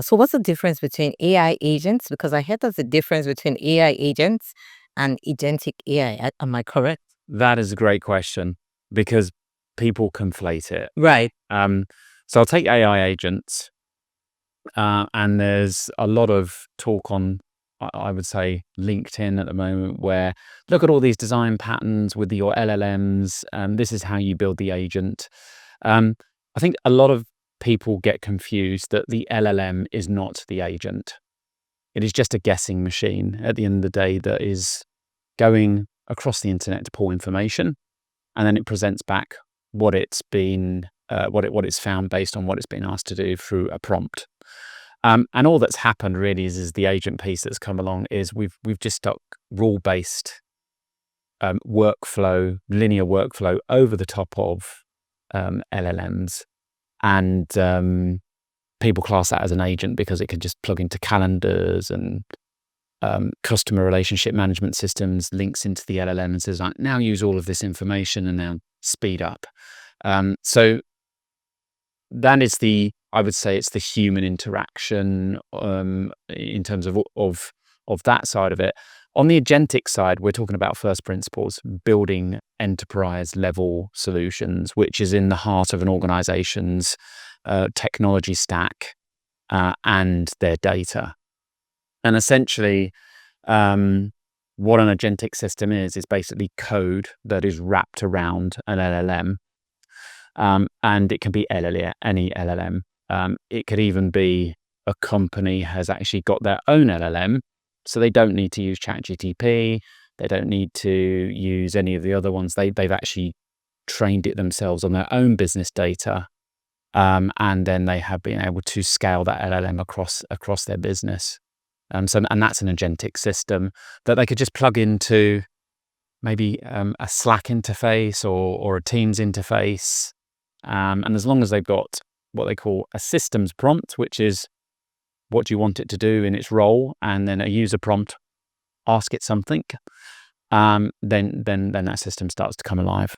So what's the difference between AI agents? Because I heard there's a difference between AI agents and agentic AI. Am I correct? That is a great question because people conflate it. Right. So I'll take AI agents, and there's a lot of talk on, I would say, LinkedIn at the moment, where look at all these design patterns with your LLMs. This is how you build the agent. I think a lot of people get confused that the LLM is not the agent. It is just a guessing machine at the end of the day that is going across the internet to pull information, and then it presents back what it's been, what it's found based on what it's been asked to do through a prompt. And all that's happened really is the agent piece that's come along is we've just stuck rule-based workflow, linear workflow over the top of LLMs, and people class that as an agent because it can just plug into calendars and customer relationship management systems, links into the LLM and says, like, now use all of this information and now speed up. So that is I would say it's the human interaction in terms of that side of it. On the agentic side, we're talking about first principles, building enterprise level solutions, which is in the heart of an organization's technology stack and their data. And essentially, what an agentic system is basically code that is wrapped around an LLM. And it can be any LLM. It could even be a company has actually got their own LLM, so they don't need to use ChatGPT. They don't need to use any of the other ones. They've actually trained it themselves on their own business data, and then they have been able to scale that LLM across their business. And that's an agentic system that they could just plug into maybe a Slack interface or a Teams interface. And as long as they've got what they call a systems prompt, which is what do you want it to do in its role, and then a user prompt, ask it something, then that system starts to come alive.